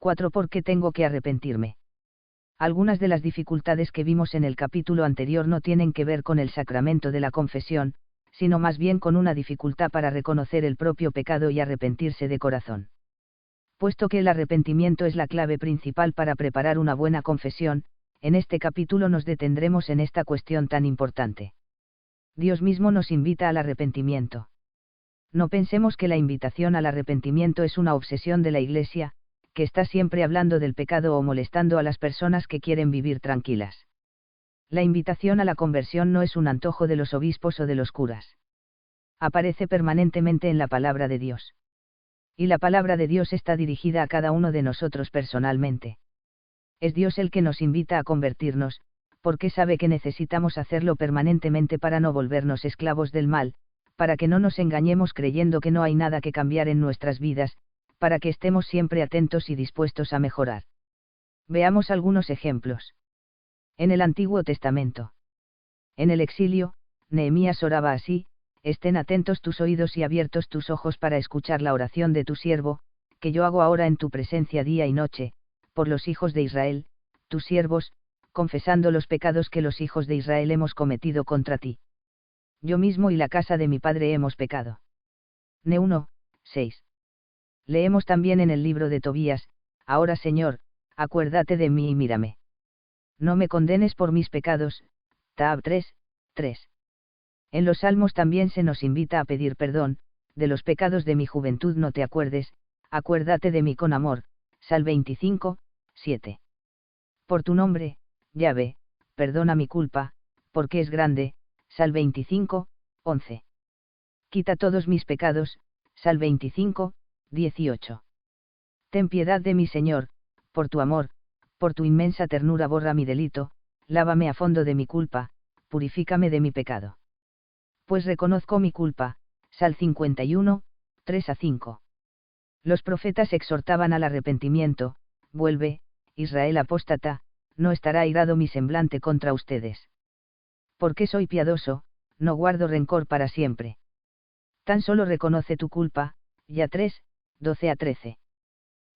4. ¿Por qué tengo que arrepentirme? Algunas de las dificultades que vimos en el capítulo anterior no tienen que ver con el sacramento de la confesión, sino más bien con una dificultad para reconocer el propio pecado y arrepentirse de corazón. Puesto que el arrepentimiento es la clave principal para preparar una buena confesión, en este capítulo nos detendremos en esta cuestión tan importante. Dios mismo nos invita al arrepentimiento. No pensemos que la invitación al arrepentimiento es una obsesión de la Iglesia, que está siempre hablando del pecado o molestando a las personas que quieren vivir tranquilas. La invitación a la conversión no es un antojo de los obispos o de los curas. Aparece permanentemente en la palabra de Dios. Y la palabra de Dios está dirigida a cada uno de nosotros personalmente. Es Dios el que nos invita a convertirnos, porque sabe que necesitamos hacerlo permanentemente para no volvernos esclavos del mal, para que no nos engañemos creyendo que no hay nada que cambiar en nuestras vidas, para que estemos siempre atentos y dispuestos a mejorar. Veamos algunos ejemplos. En el Antiguo Testamento. En el exilio, Nehemías oraba así: estén atentos tus oídos y abiertos tus ojos para escuchar la oración de tu siervo, que yo hago ahora en tu presencia día y noche, por los hijos de Israel, tus siervos, confesando los pecados que los hijos de Israel hemos cometido contra ti. Yo mismo y la casa de mi padre hemos pecado. Ne 1, 6. Leemos también en el libro de Tobías: ahora Señor, acuérdate de mí y mírame. No me condenes por mis pecados. Tab 3, 3. En los Salmos también se nos invita a pedir perdón: de los pecados de mi juventud no te acuerdes, acuérdate de mí con amor. Sal 25, 7. Por tu nombre, Yahvé, perdona mi culpa, porque es grande. Sal 25, 11. Quita todos mis pecados. Sal 25, 18. Ten piedad de mí, Señor, por tu amor, por tu inmensa ternura borra mi delito, lávame a fondo de mi culpa, purifícame de mi pecado. Pues reconozco mi culpa. Sal 51, 3 a 5. Los profetas exhortaban al arrepentimiento: vuelve, Israel apóstata, no estará airado mi semblante contra ustedes. Porque soy piadoso, no guardo rencor para siempre. Tan solo reconoce tu culpa. Ya 3, 12 a 13.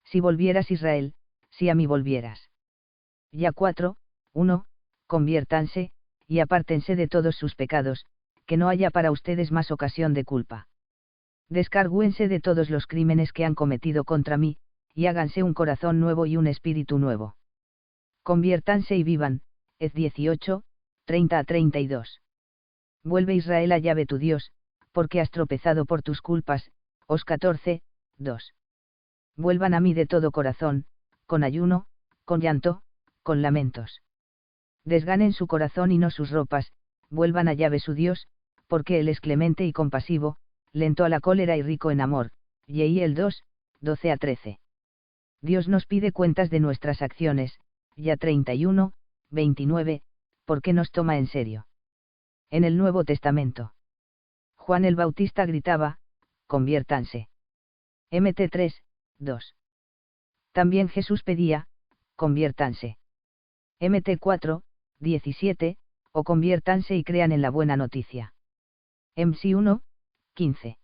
Si volvieras, Israel, si a mí volvieras. Ya 4, 1, conviértanse, y apártense de todos sus pecados, que no haya para ustedes más ocasión de culpa. Descargúense de todos los crímenes que han cometido contra mí, y háganse un corazón nuevo y un espíritu nuevo. Conviértanse y vivan. Ez 18, 30 a 32. Vuelve, Israel, a Yahvé tu Dios, porque has tropezado por tus culpas. Os 14, 2. Vuelvan a mí de todo corazón, con ayuno, con llanto, con lamentos. Desganen su corazón y no sus ropas, vuelvan a Yahvé su Dios, porque Él es clemente y compasivo, lento a la cólera y rico en amor. Yehiel 2, 12 a 13. Dios nos pide cuentas de nuestras acciones. Ya 31, 29, porque nos toma en serio. En el Nuevo Testamento. Juan el Bautista gritaba: conviértanse. Mt 3, 2. También Jesús pedía: conviértanse. Mt 4, 17, o conviértanse y crean en la buena noticia. MC 1, 15.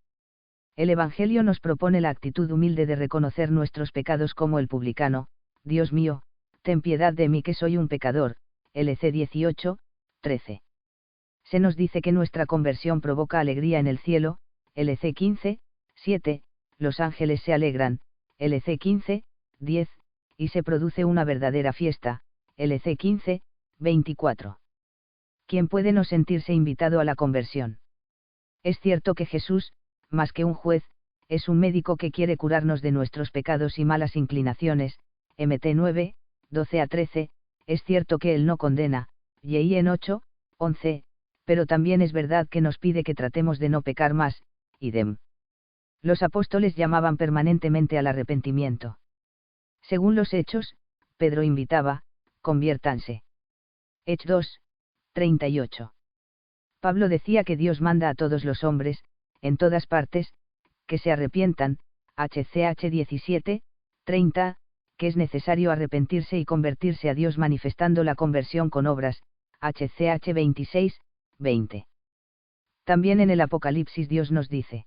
El Evangelio nos propone la actitud humilde de reconocer nuestros pecados como el publicano: Dios mío, ten piedad de mí que soy un pecador. LC 18, 13. Se nos dice que nuestra conversión provoca alegría en el cielo. LC 15, 7, los ángeles se alegran. LC 15, 10, y se produce una verdadera fiesta. LC 15, 24. ¿Quién puede no sentirse invitado a la conversión? Es cierto que Jesús, más que un juez, es un médico que quiere curarnos de nuestros pecados y malas inclinaciones. Mt 9, 12 a 13, es cierto que Él no condena. Y en 8, 11, pero también es verdad que nos pide que tratemos de no pecar más. Idem. Los apóstoles llamaban permanentemente al arrepentimiento. Según los Hechos, Pedro invitaba: conviértanse. Hechos 2, 38. Pablo decía que Dios manda a todos los hombres, en todas partes, que se arrepientan. HCH 17, 30, que es necesario arrepentirse y convertirse a Dios manifestando la conversión con obras. HCH 26, 20. También en el Apocalipsis Dios nos dice: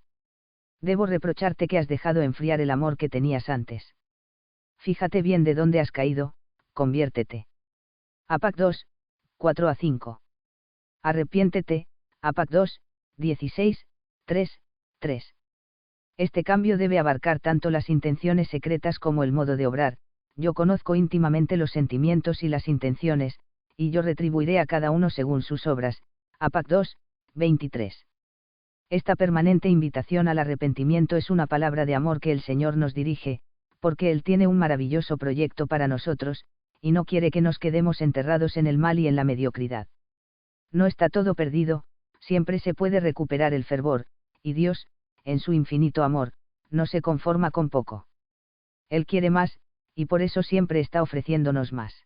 debo reprocharte que has dejado enfriar el amor que tenías antes. Fíjate bien de dónde has caído, conviértete. Habacuc 2, 4-5. Arrepiéntete, Habacuc 2, 16, 3, 3. Este cambio debe abarcar tanto las intenciones secretas como el modo de obrar. Yo conozco íntimamente los sentimientos y las intenciones, y yo retribuiré a cada uno según sus obras. Habacuc 2, 23. Esta permanente invitación al arrepentimiento es una palabra de amor que el Señor nos dirige, porque Él tiene un maravilloso proyecto para nosotros, y no quiere que nos quedemos enterrados en el mal y en la mediocridad. No está todo perdido, siempre se puede recuperar el fervor, y Dios, en su infinito amor, no se conforma con poco. Él quiere más, y por eso siempre está ofreciéndonos más.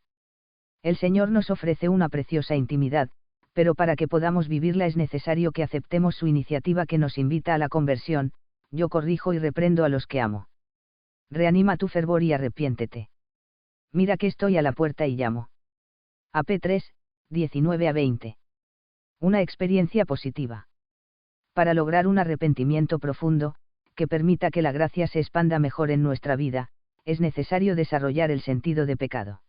El Señor nos ofrece una preciosa intimidad, pero para que podamos vivirla es necesario que aceptemos su iniciativa que nos invita a la conversión. Yo corrijo y reprendo a los que amo. Reanima tu fervor y arrepiéntete. Mira que estoy a la puerta y llamo. AP 3, 19-20. Una experiencia positiva. Para lograr un arrepentimiento profundo, que permita que la gracia se expanda mejor en nuestra vida, es necesario desarrollar el sentido de pecado.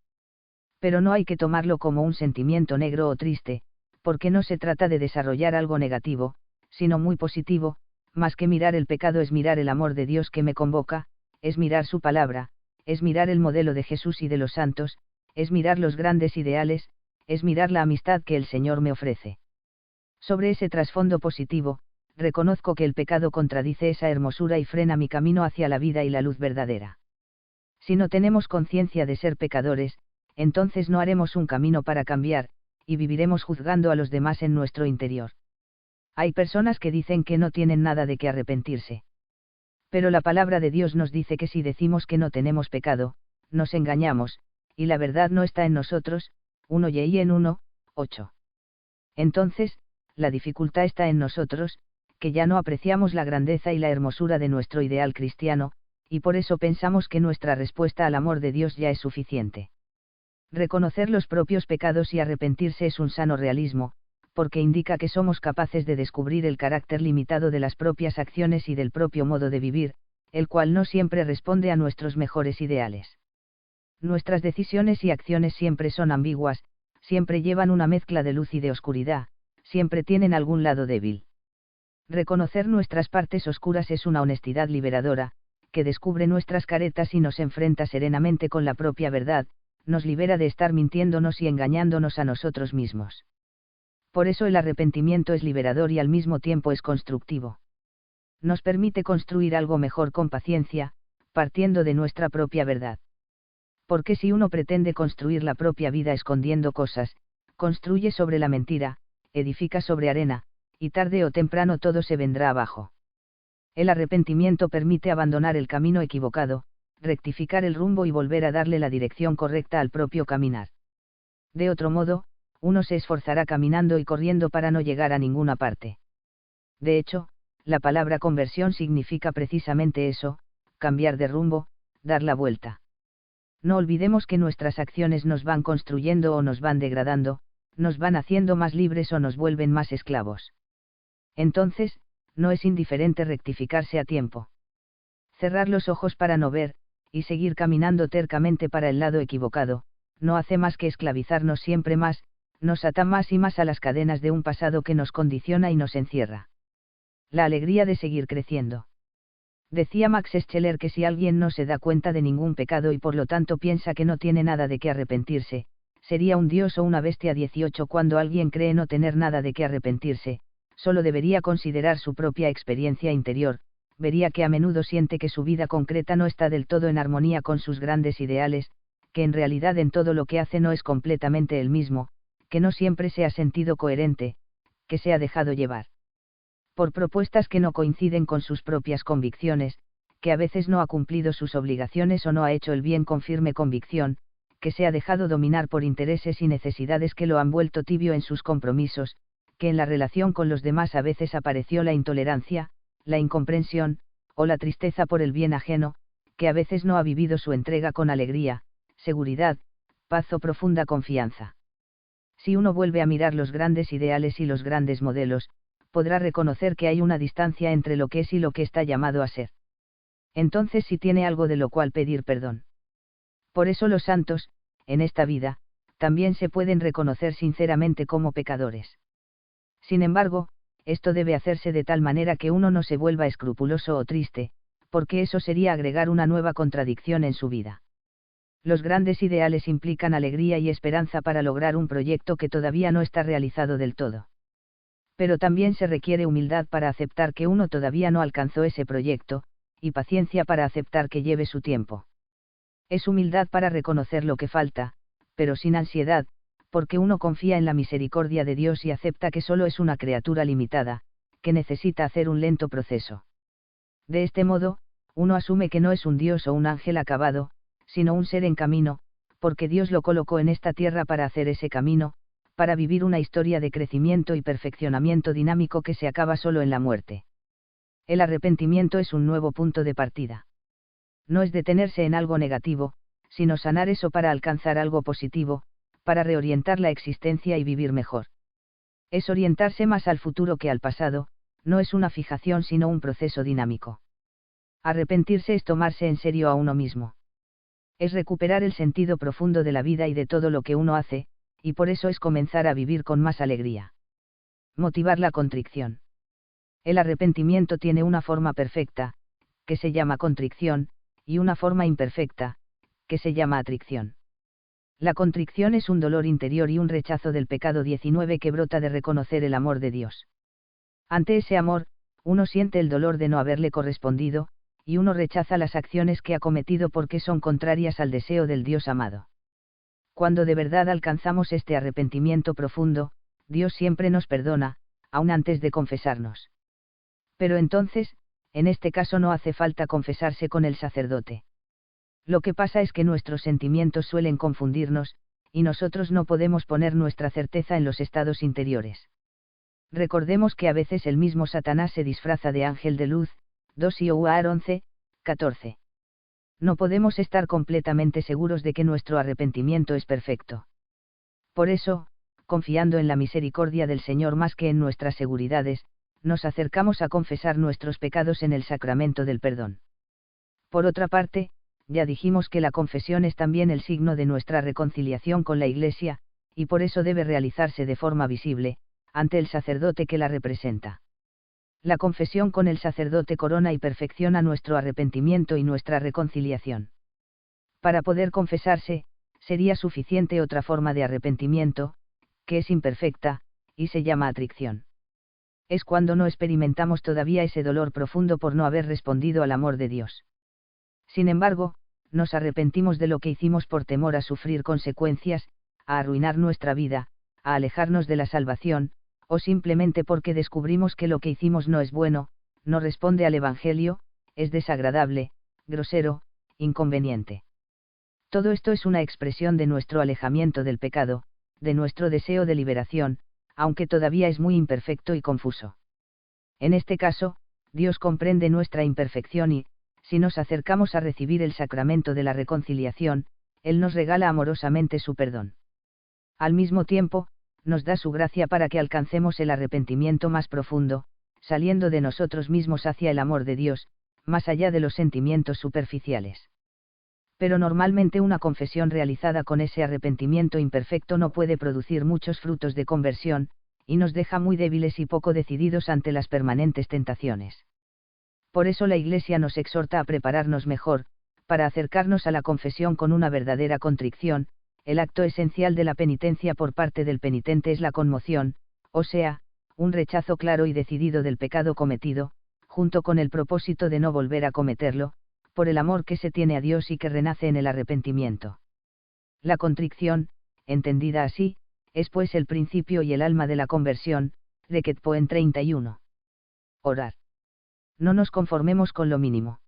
Pero no hay que tomarlo como un sentimiento negro o triste, porque no se trata de desarrollar algo negativo, sino muy positivo. Más que mirar el pecado es mirar el amor de Dios que me convoca, es mirar su palabra, es mirar el modelo de Jesús y de los santos, es mirar los grandes ideales, es mirar la amistad que el Señor me ofrece. Sobre ese trasfondo positivo, reconozco que el pecado contradice esa hermosura y frena mi camino hacia la vida y la luz verdadera. Si no tenemos conciencia de ser pecadores, entonces no haremos un camino para cambiar, y viviremos juzgando a los demás en nuestro interior. Hay personas que dicen que no tienen nada de qué arrepentirse. Pero la palabra de Dios nos dice que si decimos que no tenemos pecado, nos engañamos, y la verdad no está en nosotros. 1 John 1, 8. Entonces, la dificultad está en nosotros, que ya no apreciamos la grandeza y la hermosura de nuestro ideal cristiano, y por eso pensamos que nuestra respuesta al amor de Dios ya es suficiente. Reconocer los propios pecados y arrepentirse es un sano realismo, porque indica que somos capaces de descubrir el carácter limitado de las propias acciones y del propio modo de vivir, el cual no siempre responde a nuestros mejores ideales. Nuestras decisiones y acciones siempre son ambiguas, siempre llevan una mezcla de luz y de oscuridad, siempre tienen algún lado débil. Reconocer nuestras partes oscuras es una honestidad liberadora, que descubre nuestras caretas y nos enfrenta serenamente con la propia verdad, nos libera de estar mintiéndonos y engañándonos a nosotros mismos. Por eso el arrepentimiento es liberador y al mismo tiempo es constructivo. Nos permite construir algo mejor con paciencia, partiendo de nuestra propia verdad. Porque si uno pretende construir la propia vida escondiendo cosas, construye sobre la mentira, edifica sobre arena, y tarde o temprano todo se vendrá abajo. El arrepentimiento permite abandonar el camino equivocado, rectificar el rumbo y volver a darle la dirección correcta al propio caminar. De otro modo, uno se esforzará caminando y corriendo para no llegar a ninguna parte. De hecho, la palabra conversión significa precisamente eso, cambiar de rumbo, dar la vuelta. No olvidemos que nuestras acciones nos van construyendo o nos van degradando, nos van haciendo más libres o nos vuelven más esclavos. Entonces, no es indiferente rectificarse a tiempo. Cerrar los ojos para no ver, y seguir caminando tercamente para el lado equivocado, no hace más que esclavizarnos siempre más, nos ata más y más a las cadenas de un pasado que nos condiciona y nos encierra. La alegría de seguir creciendo. Decía Max Scheler que si alguien no se da cuenta de ningún pecado y por lo tanto piensa que no tiene nada de qué arrepentirse, sería un dios o una bestia. 18 Cuando alguien cree no tener nada de qué arrepentirse, solo debería considerar su propia experiencia interior, vería que a menudo siente que su vida concreta no está del todo en armonía con sus grandes ideales, que en realidad en todo lo que hace no es completamente el mismo, que no siempre se ha sentido coherente, que se ha dejado llevar por propuestas que no coinciden con sus propias convicciones, que a veces no ha cumplido sus obligaciones o no ha hecho el bien con firme convicción, que se ha dejado dominar por intereses y necesidades que lo han vuelto tibio en sus compromisos, que en la relación con los demás a veces apareció la intolerancia, la incomprensión, o la tristeza por el bien ajeno, que a veces no ha vivido su entrega con alegría, seguridad, paz o profunda confianza. Si uno vuelve a mirar los grandes ideales y los grandes modelos, podrá reconocer que hay una distancia entre lo que es y lo que está llamado a ser. Entonces sí tiene algo de lo cual pedir perdón. Por eso los santos, en esta vida, también se pueden reconocer sinceramente como pecadores. Sin embargo, esto debe hacerse de tal manera que uno no se vuelva escrupuloso o triste, porque eso sería agregar una nueva contradicción en su vida. Los grandes ideales implican alegría y esperanza para lograr un proyecto que todavía no está realizado del todo. Pero también se requiere humildad para aceptar que uno todavía no alcanzó ese proyecto, y paciencia para aceptar que lleve su tiempo. Es humildad para reconocer lo que falta, pero sin ansiedad, porque uno confía en la misericordia de Dios y acepta que solo es una criatura limitada, que necesita hacer un lento proceso. De este modo, uno asume que no es un Dios o un ángel acabado, sino un ser en camino, porque Dios lo colocó en esta tierra para hacer ese camino, para vivir una historia de crecimiento y perfeccionamiento dinámico que se acaba solo en la muerte. El arrepentimiento es un nuevo punto de partida. No es detenerse en algo negativo, sino sanar eso para alcanzar algo positivo, para reorientar la existencia y vivir mejor. Es orientarse más al futuro que al pasado, no es una fijación sino un proceso dinámico. Arrepentirse es tomarse en serio a uno mismo. Es recuperar el sentido profundo de la vida y de todo lo que uno hace, y por eso es comenzar a vivir con más alegría. Motivar la contrición. El arrepentimiento tiene una forma perfecta, que se llama contrición, y una forma imperfecta, que se llama atricción. La contrición es un dolor interior y un rechazo del pecado 19 que brota de reconocer el amor de Dios. Ante ese amor, uno siente el dolor de no haberle correspondido, y uno rechaza las acciones que ha cometido porque son contrarias al deseo del Dios amado. Cuando de verdad alcanzamos este arrepentimiento profundo, Dios siempre nos perdona, aun antes de confesarnos. Pero entonces, en este caso no hace falta confesarse con el sacerdote. Lo que pasa es que nuestros sentimientos suelen confundirnos, y nosotros no podemos poner nuestra certeza en los estados interiores. Recordemos que a veces el mismo Satanás se disfraza de ángel de luz, 2 Ioar 11, 14. No podemos estar completamente seguros de que nuestro arrepentimiento es perfecto. Por eso, confiando en la misericordia del Señor más que en nuestras seguridades, nos acercamos a confesar nuestros pecados en el sacramento del perdón. Por otra parte, ya dijimos que la confesión es también el signo de nuestra reconciliación con la Iglesia, y por eso debe realizarse de forma visible, ante el sacerdote que la representa. La confesión con el sacerdote corona y perfecciona nuestro arrepentimiento y nuestra reconciliación. Para poder confesarse, sería suficiente otra forma de arrepentimiento, que es imperfecta, y se llama atricción. Es cuando no experimentamos todavía ese dolor profundo por no haber respondido al amor de Dios. Sin embargo, nos arrepentimos de lo que hicimos por temor a sufrir consecuencias, a arruinar nuestra vida, a alejarnos de la salvación, o simplemente porque descubrimos que lo que hicimos no es bueno, no responde al Evangelio, es desagradable, grosero, inconveniente. Todo esto es una expresión de nuestro alejamiento del pecado, de nuestro deseo de liberación, aunque todavía es muy imperfecto y confuso. En este caso, Dios comprende nuestra imperfección y, si nos acercamos a recibir el sacramento de la reconciliación, Él nos regala amorosamente su perdón. Al mismo tiempo, nos da su gracia para que alcancemos el arrepentimiento más profundo, saliendo de nosotros mismos hacia el amor de Dios, más allá de los sentimientos superficiales. Pero normalmente una confesión realizada con ese arrepentimiento imperfecto no puede producir muchos frutos de conversión, y nos deja muy débiles y poco decididos ante las permanentes tentaciones. Por eso la Iglesia nos exhorta a prepararnos mejor, para acercarnos a la confesión con una verdadera contrición. El acto esencial de la penitencia por parte del penitente es la conmoción, o sea, un rechazo claro y decidido del pecado cometido, junto con el propósito de no volver a cometerlo, por el amor que se tiene a Dios y que renace en el arrepentimiento. La contrición, entendida así, es pues el principio y el alma de la conversión, Requet Poem 31. Orar. No nos conformemos con lo mínimo.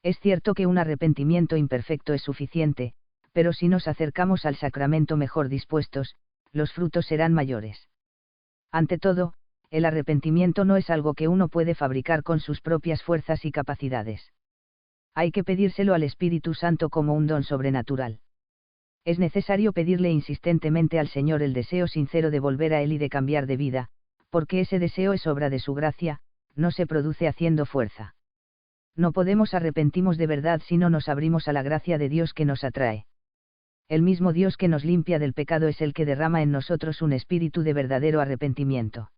Es cierto que un arrepentimiento imperfecto es suficiente, pero si nos acercamos al sacramento mejor dispuestos, los frutos serán mayores. Ante todo, el arrepentimiento no es algo que uno puede fabricar con sus propias fuerzas y capacidades. Hay que pedírselo al Espíritu Santo como un don sobrenatural. Es necesario pedirle insistentemente al Señor el deseo sincero de volver a Él y de cambiar de vida, porque ese deseo es obra de su gracia, no se produce haciendo fuerza. No podemos arrepentirnos de verdad si no nos abrimos a la gracia de Dios que nos atrae. El mismo Dios que nos limpia del pecado es el que derrama en nosotros un espíritu de verdadero arrepentimiento.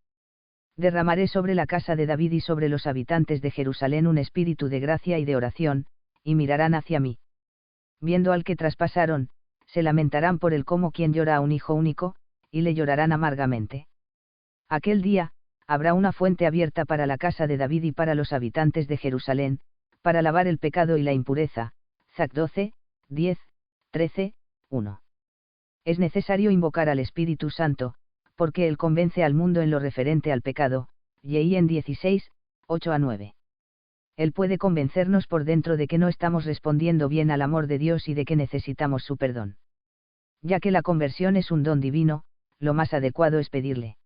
Derramaré sobre la casa de David y sobre los habitantes de Jerusalén un espíritu de gracia y de oración, y mirarán hacia mí. Viendo al que traspasaron, se lamentarán por él como quien llora a un hijo único, y le llorarán amargamente. Aquel día, habrá una fuente abierta para la casa de David y para los habitantes de Jerusalén, para lavar el pecado y la impureza. Zac 12, 10, 13, 1. Es necesario invocar al Espíritu Santo, porque Él convence al mundo en lo referente al pecado, y en 16, 8 a 9. Él puede convencernos por dentro de que no estamos respondiendo bien al amor de Dios y de que necesitamos su perdón. Ya que la conversión es un don divino, lo más adecuado es pedirle: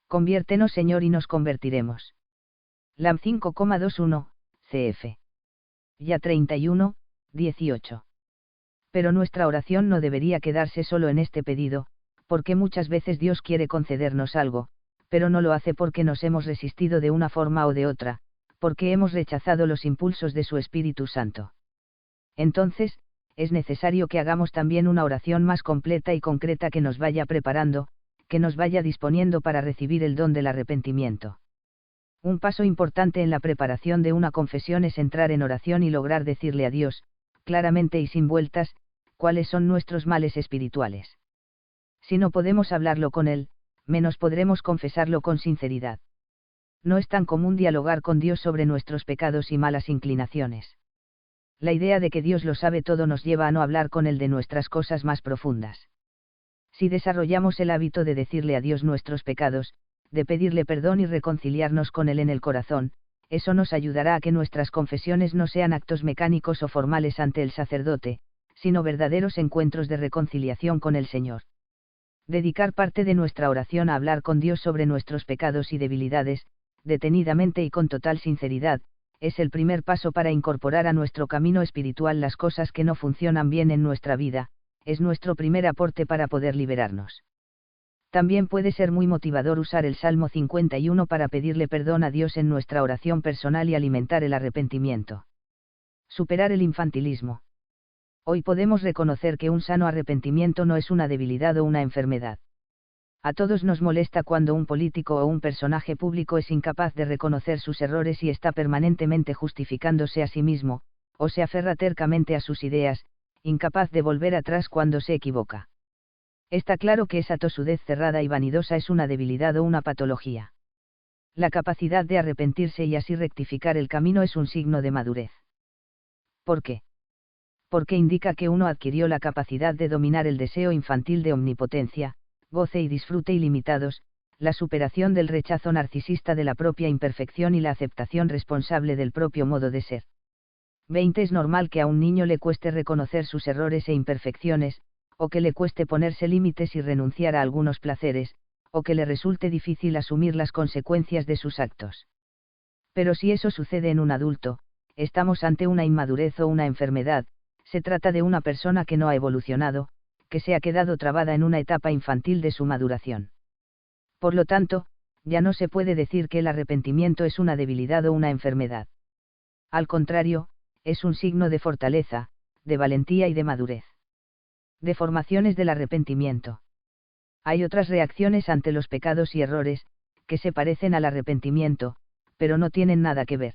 conviértenos, Señor, y nos convertiremos. Lam 5,21, cf. Ya 31, 18. Pero nuestra oración no debería quedarse solo en este pedido, porque muchas veces Dios quiere concedernos algo, pero no lo hace porque nos hemos resistido de una forma o de otra, porque hemos rechazado los impulsos de su Espíritu Santo. Entonces, es necesario que hagamos también una oración más completa y concreta que nos vaya preparando, que nos vaya disponiendo para recibir el don del arrepentimiento. Un paso importante en la preparación de una confesión es entrar en oración y lograr decirle a Dios, claramente y sin vueltas, cuáles son nuestros males espirituales. Si no podemos hablarlo con Él, menos podremos confesarlo con sinceridad. No es tan común dialogar con Dios sobre nuestros pecados y malas inclinaciones. La idea de que Dios lo sabe todo nos lleva a no hablar con Él de nuestras cosas más profundas. Si desarrollamos el hábito de decirle a Dios nuestros pecados, de pedirle perdón y reconciliarnos con Él en el corazón, eso nos ayudará a que nuestras confesiones no sean actos mecánicos o formales ante el sacerdote, sino verdaderos encuentros de reconciliación con el Señor. Dedicar parte de nuestra oración a hablar con Dios sobre nuestros pecados y debilidades, detenidamente y con total sinceridad, es el primer paso para incorporar a nuestro camino espiritual las cosas que no funcionan bien en nuestra vida, es nuestro primer aporte para poder liberarnos. También puede ser muy motivador usar el Salmo 51 para pedirle perdón a Dios en nuestra oración personal y alimentar el arrepentimiento. Superar el infantilismo. Hoy podemos reconocer que un sano arrepentimiento no es una debilidad o una enfermedad. A todos nos molesta cuando un político o un personaje público es incapaz de reconocer sus errores y está permanentemente justificándose a sí mismo, o se aferra tercamente a sus ideas, incapaz de volver atrás cuando se equivoca. Está claro que esa tosudez cerrada y vanidosa es una debilidad o una patología. La capacidad de arrepentirse y así rectificar el camino es un signo de madurez. ¿Por qué? Porque indica que uno adquirió la capacidad de dominar el deseo infantil de omnipotencia, goce y disfrute ilimitados, la superación del rechazo narcisista de la propia imperfección y la aceptación responsable del propio modo de ser. 20. Es normal que a un niño le cueste reconocer sus errores e imperfecciones, o que le cueste ponerse límites y renunciar a algunos placeres, o que le resulte difícil asumir las consecuencias de sus actos. Pero si eso sucede en un adulto, estamos ante una inmadurez o una enfermedad, se trata de una persona que no ha evolucionado, que se ha quedado trabada en una etapa infantil de su maduración. Por lo tanto, ya no se puede decir que el arrepentimiento es una debilidad o una enfermedad. Al contrario, es un signo de fortaleza, de valentía y de madurez. Deformaciones del arrepentimiento. Hay otras reacciones ante los pecados y errores, que se parecen al arrepentimiento, pero no tienen nada que ver.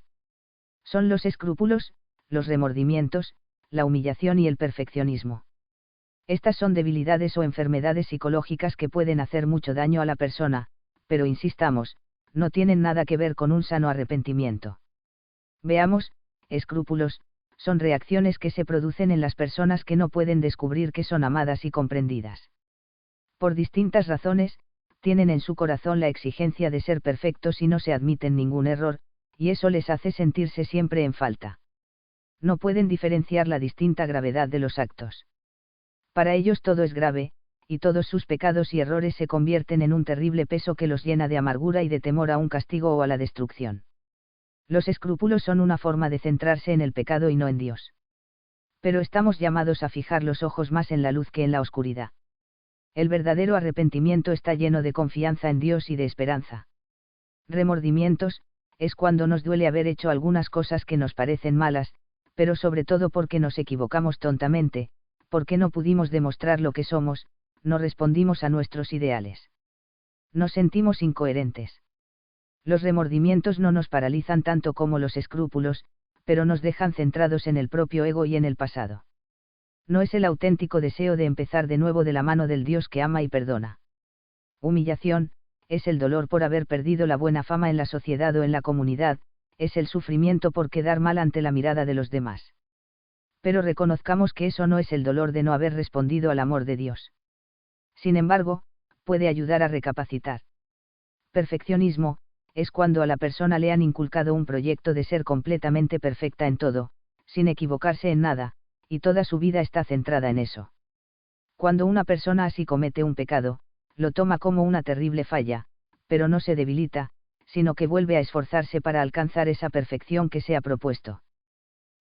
Son los escrúpulos, los remordimientos, la humillación y el perfeccionismo. Estas son debilidades o enfermedades psicológicas que pueden hacer mucho daño a la persona, pero insistamos, no tienen nada que ver con un sano arrepentimiento. Veamos, escrúpulos, son reacciones que se producen en las personas que no pueden descubrir que son amadas y comprendidas. Por distintas razones, tienen en su corazón la exigencia de ser perfectos y no se admiten ningún error, y eso les hace sentirse siempre en falta. No pueden diferenciar la distinta gravedad de los actos. Para ellos todo es grave, y todos sus pecados y errores se convierten en un terrible peso que los llena de amargura y de temor a un castigo o a la destrucción. Los escrúpulos son una forma de centrarse en el pecado y no en Dios. Pero estamos llamados a fijar los ojos más en la luz que en la oscuridad. El verdadero arrepentimiento está lleno de confianza en Dios y de esperanza. Remordimientos, es cuando nos duele haber hecho algunas cosas que nos parecen malas, pero sobre todo porque nos equivocamos tontamente, porque no pudimos demostrar lo que somos, no respondimos a nuestros ideales. Nos sentimos incoherentes. Los remordimientos no nos paralizan tanto como los escrúpulos, pero nos dejan centrados en el propio ego y en el pasado. No es el auténtico deseo de empezar de nuevo de la mano del Dios que ama y perdona. Humillación, es el dolor por haber perdido la buena fama en la sociedad o en la comunidad, es el sufrimiento por quedar mal ante la mirada de los demás. Pero reconozcamos que eso no es el dolor de no haber respondido al amor de Dios. Sin embargo, puede ayudar a recapacitar. Perfeccionismo, es cuando a la persona le han inculcado un proyecto de ser completamente perfecta en todo, sin equivocarse en nada, y toda su vida está centrada en eso. Cuando una persona así comete un pecado, lo toma como una terrible falla, pero no se debilita, sino que vuelve a esforzarse para alcanzar esa perfección que se ha propuesto.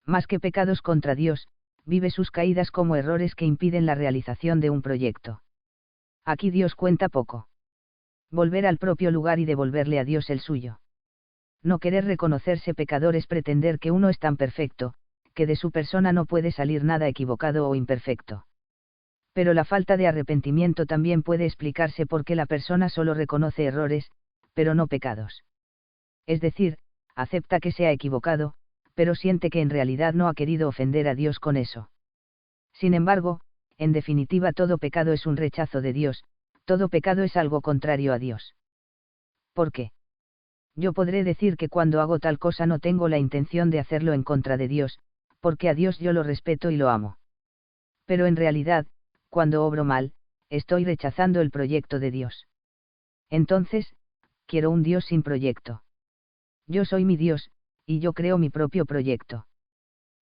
Más que pecados contra Dios, vive sus caídas como errores que impiden la realización de un proyecto. Aquí Dios cuenta poco. Volver al propio lugar y devolverle a Dios el suyo. No querer reconocerse pecador es pretender que uno es tan perfecto, que de su persona no puede salir nada equivocado o imperfecto. Pero la falta de arrepentimiento también puede explicarse porque la persona solo reconoce errores, pero no pecados. Es decir, acepta que se ha equivocado, pero siente que en realidad no ha querido ofender a Dios con eso. Sin embargo, en definitiva todo pecado es un rechazo de Dios, todo pecado es algo contrario a Dios. ¿Por qué? Yo podré decir que cuando hago tal cosa no tengo la intención de hacerlo en contra de Dios, porque a Dios yo lo respeto y lo amo. Pero en realidad, cuando obro mal, estoy rechazando el proyecto de Dios. Entonces, quiero un Dios sin proyecto. Yo soy mi Dios, y yo creo mi propio proyecto.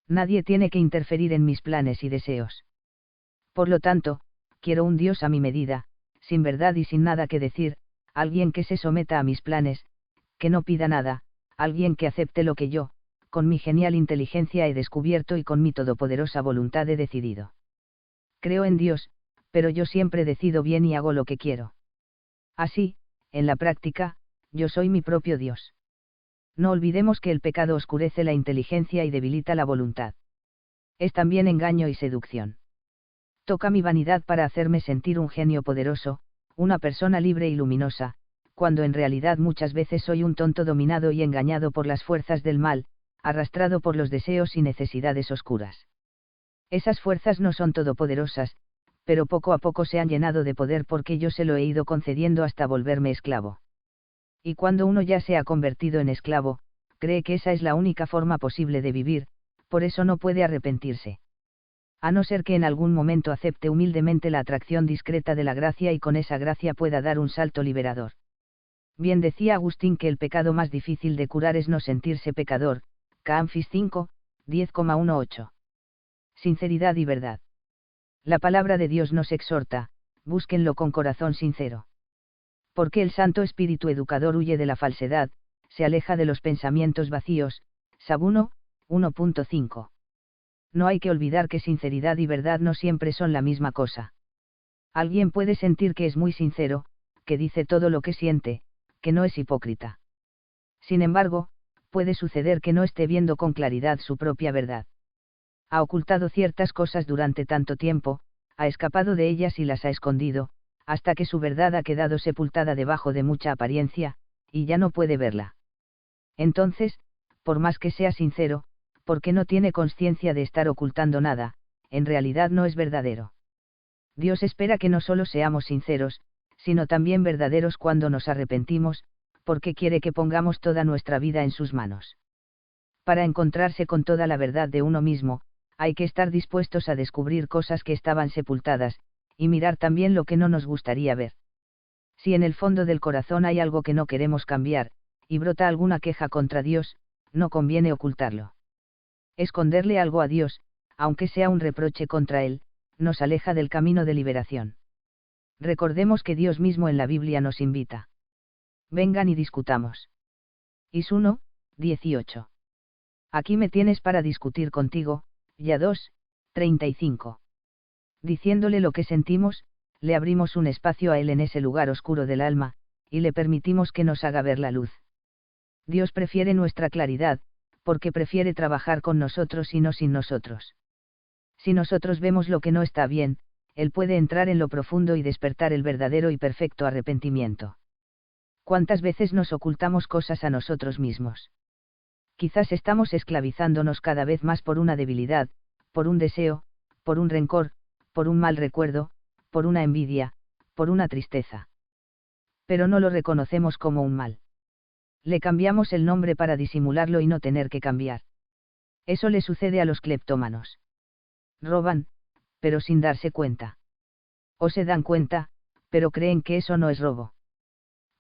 Nadie tiene que interferir en mis planes y deseos. Por lo tanto, quiero un Dios a mi medida, sin verdad y sin nada que decir, alguien que se someta a mis planes, que no pida nada, alguien que acepte lo que yo, con mi genial inteligencia he descubierto y con mi todopoderosa voluntad he decidido. Creo en Dios, pero yo siempre decido bien y hago lo que quiero. Así, en la práctica, yo soy mi propio Dios. No olvidemos que el pecado oscurece la inteligencia y debilita la voluntad. Es también engaño y seducción. Toca mi vanidad para hacerme sentir un genio poderoso, una persona libre y luminosa, cuando en realidad muchas veces soy un tonto dominado y engañado por las fuerzas del mal, arrastrado por los deseos y necesidades oscuras. Esas fuerzas no son todopoderosas, pero poco a poco se han llenado de poder porque yo se lo he ido concediendo hasta volverme esclavo. Y cuando uno ya se ha convertido en esclavo, cree que esa es la única forma posible de vivir, por eso no puede arrepentirse. A no ser que en algún momento acepte humildemente la atracción discreta de la gracia y con esa gracia pueda dar un salto liberador. Bien decía Agustín que el pecado más difícil de curar es no sentirse pecador, Canfis 5, 10,18. Sinceridad y verdad. La palabra de Dios nos exhorta, búsquenlo con corazón sincero. Porque el Santo Espíritu Educador huye de la falsedad, se aleja de los pensamientos vacíos, Sabuno, 1.5. No hay que olvidar que sinceridad y verdad no siempre son la misma cosa. Alguien puede sentir que es muy sincero, que dice todo lo que siente, que no es hipócrita. Sin embargo, puede suceder que no esté viendo con claridad su propia verdad. Ha ocultado ciertas cosas durante tanto tiempo, ha escapado de ellas y las ha escondido, hasta que su verdad ha quedado sepultada debajo de mucha apariencia, y ya no puede verla. Entonces, por más que sea sincero, porque no tiene conciencia de estar ocultando nada, en realidad no es verdadero. Dios espera que no solo seamos sinceros, sino también verdaderos cuando nos arrepentimos, porque quiere que pongamos toda nuestra vida en sus manos. Para encontrarse con toda la verdad de uno mismo, hay que estar dispuestos a descubrir cosas que estaban sepultadas, y mirar también lo que no nos gustaría ver. Si en el fondo del corazón hay algo que no queremos cambiar, y brota alguna queja contra Dios, no conviene ocultarlo. Esconderle algo a Dios, aunque sea un reproche contra Él, nos aleja del camino de liberación. Recordemos que Dios mismo en la Biblia nos invita. Vengan y discutamos. Is 1, 18. Aquí me tienes para discutir contigo, ya 2, 35. Diciéndole lo que sentimos, le abrimos un espacio a Él en ese lugar oscuro del alma, y le permitimos que nos haga ver la luz. Dios prefiere nuestra claridad, porque prefiere trabajar con nosotros y no sin nosotros. Si nosotros vemos lo que no está bien, Él puede entrar en lo profundo y despertar el verdadero y perfecto arrepentimiento. ¿Cuántas veces nos ocultamos cosas a nosotros mismos? Quizás estamos esclavizándonos cada vez más por una debilidad, por un deseo, por un rencor, por un mal recuerdo, por una envidia, por una tristeza. Pero no lo reconocemos como un mal. Le cambiamos el nombre para disimularlo y no tener que cambiar. Eso le sucede a los cleptómanos. Roban, pero sin darse cuenta. O se dan cuenta, pero creen que eso no es robo.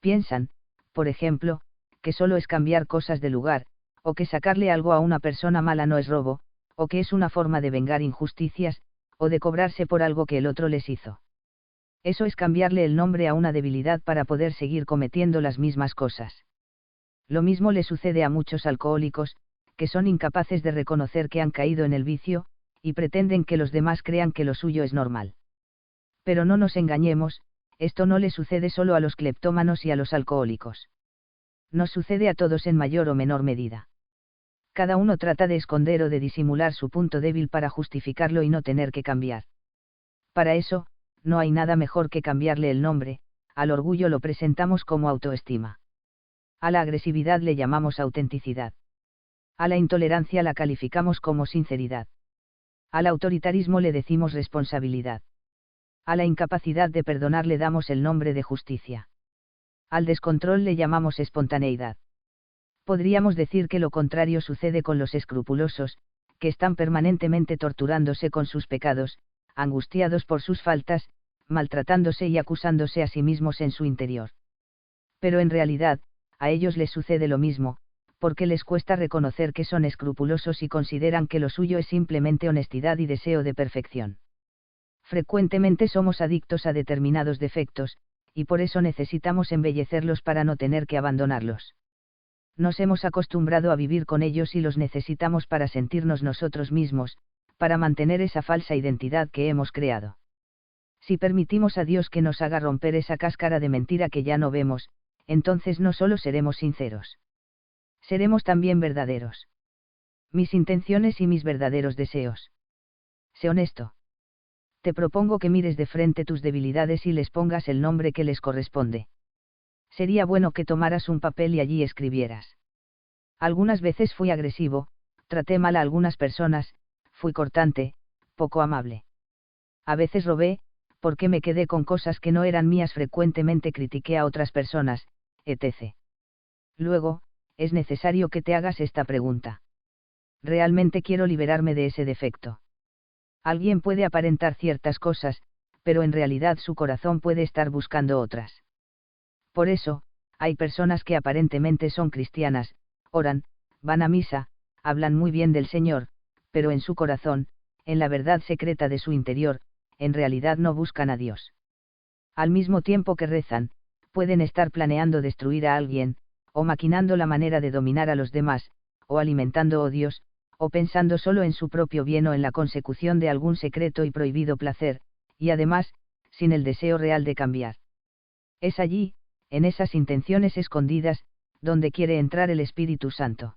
Piensan, por ejemplo, que solo es cambiar cosas de lugar, o que sacarle algo a una persona mala no es robo, o que es una forma de vengar injusticias, o de cobrarse por algo que el otro les hizo. Eso es cambiarle el nombre a una debilidad para poder seguir cometiendo las mismas cosas. Lo mismo le sucede a muchos alcohólicos, que son incapaces de reconocer que han caído en el vicio, y pretenden que los demás crean que lo suyo es normal. Pero no nos engañemos, esto no le sucede solo a los cleptómanos y a los alcohólicos. Nos sucede a todos en mayor o menor medida. Cada uno trata de esconder o de disimular su punto débil para justificarlo y no tener que cambiar. Para eso, no hay nada mejor que cambiarle el nombre. Al orgullo lo presentamos como autoestima. A la agresividad le llamamos autenticidad. A la intolerancia la calificamos como sinceridad. Al autoritarismo le decimos responsabilidad. A la incapacidad de perdonar le damos el nombre de justicia. Al descontrol le llamamos espontaneidad. Podríamos decir que lo contrario sucede con los escrupulosos, que están permanentemente torturándose con sus pecados, angustiados por sus faltas, maltratándose y acusándose a sí mismos en su interior. Pero en realidad, a ellos les sucede lo mismo, porque les cuesta reconocer que son escrupulosos y consideran que lo suyo es simplemente honestidad y deseo de perfección. Frecuentemente somos adictos a determinados defectos, y por eso necesitamos embellecerlos para no tener que abandonarlos. Nos hemos acostumbrado a vivir con ellos y los necesitamos para sentirnos nosotros mismos, para mantener esa falsa identidad que hemos creado. Si permitimos a Dios que nos haga romper esa cáscara de mentira que ya no vemos, entonces no solo seremos sinceros. Seremos también verdaderos. Mis intenciones y mis verdaderos deseos. Sé honesto. Te propongo que mires de frente tus debilidades y les pongas el nombre que les corresponde. Sería bueno que tomaras un papel y allí escribieras. Algunas veces fui agresivo, traté mal a algunas personas, fui cortante, poco amable. A veces robé, porque me quedé con cosas que no eran mías, frecuentemente critiqué a otras personas, etc. Luego, es necesario que te hagas esta pregunta. ¿Realmente quiero liberarme de ese defecto? Alguien puede aparentar ciertas cosas, pero en realidad su corazón puede estar buscando otras. Por eso, hay personas que aparentemente son cristianas, oran, van a misa, hablan muy bien del Señor, pero en su corazón, en la verdad secreta de su interior, en realidad no buscan a Dios. Al mismo tiempo que rezan, pueden estar planeando destruir a alguien, o maquinando la manera de dominar a los demás, o alimentando odios, o pensando solo en su propio bien o en la consecución de algún secreto y prohibido placer, y además, sin el deseo real de cambiar. Es allí, en esas intenciones escondidas, donde quiere entrar el Espíritu Santo.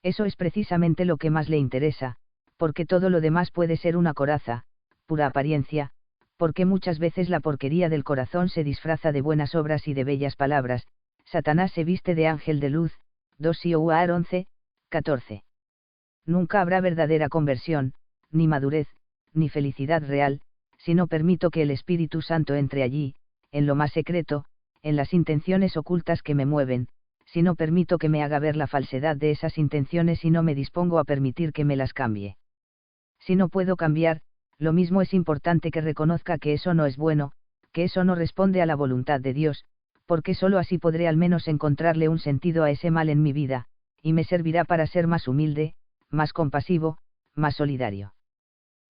Eso es precisamente lo que más le interesa, porque todo lo demás puede ser una coraza, pura apariencia, porque muchas veces la porquería del corazón se disfraza de buenas obras y de bellas palabras. Satanás se viste de ángel de luz, 2 Ioar 11, 14. Nunca habrá verdadera conversión, ni madurez, ni felicidad real, si no permito que el Espíritu Santo entre allí, en lo más secreto, en las intenciones ocultas que me mueven, si no permito que me haga ver la falsedad de esas intenciones y no me dispongo a permitir que me las cambie. Si no puedo cambiar, lo mismo es importante que reconozca que eso no es bueno, que eso no responde a la voluntad de Dios, porque sólo así podré al menos encontrarle un sentido a ese mal en mi vida, y me servirá para ser más humilde, más compasivo, más solidario.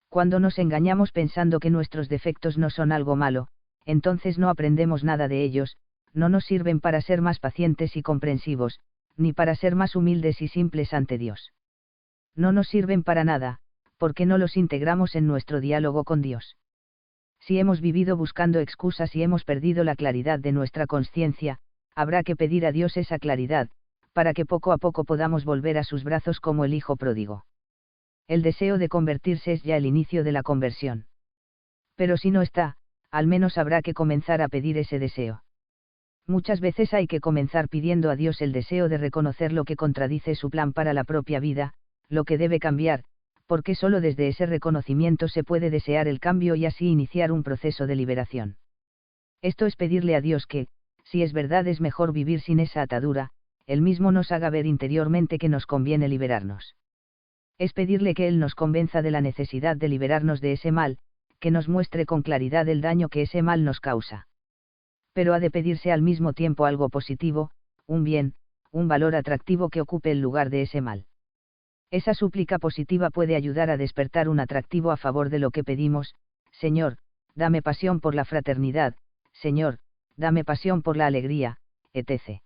Cuando nos engañamos pensando que nuestros defectos no son algo malo, entonces no aprendemos nada de ellos, no nos sirven para ser más pacientes y comprensivos, ni para ser más humildes y simples ante Dios. No nos sirven para nada, porque no los integramos en nuestro diálogo con Dios. Si hemos vivido buscando excusas y hemos perdido la claridad de nuestra conciencia, habrá que pedir a Dios esa claridad, para que poco a poco podamos volver a sus brazos como el hijo pródigo. El deseo de convertirse es ya el inicio de la conversión. Pero si no está, al menos habrá que comenzar a pedir ese deseo. Muchas veces hay que comenzar pidiendo a Dios el deseo de reconocer lo que contradice su plan para la propia vida, lo que debe cambiar, porque solo desde ese reconocimiento se puede desear el cambio y así iniciar un proceso de liberación. Esto es pedirle a Dios que, si es verdad es mejor vivir sin esa atadura, Él mismo nos haga ver interiormente que nos conviene liberarnos. Es pedirle que Él nos convenza de la necesidad de liberarnos de ese mal, que nos muestre con claridad el daño que ese mal nos causa. Pero ha de pedirse al mismo tiempo algo positivo, un bien, un valor atractivo que ocupe el lugar de ese mal. Esa súplica positiva puede ayudar a despertar un atractivo a favor de lo que pedimos: Señor, dame pasión por la fraternidad, Señor, dame pasión por la alegría, etc.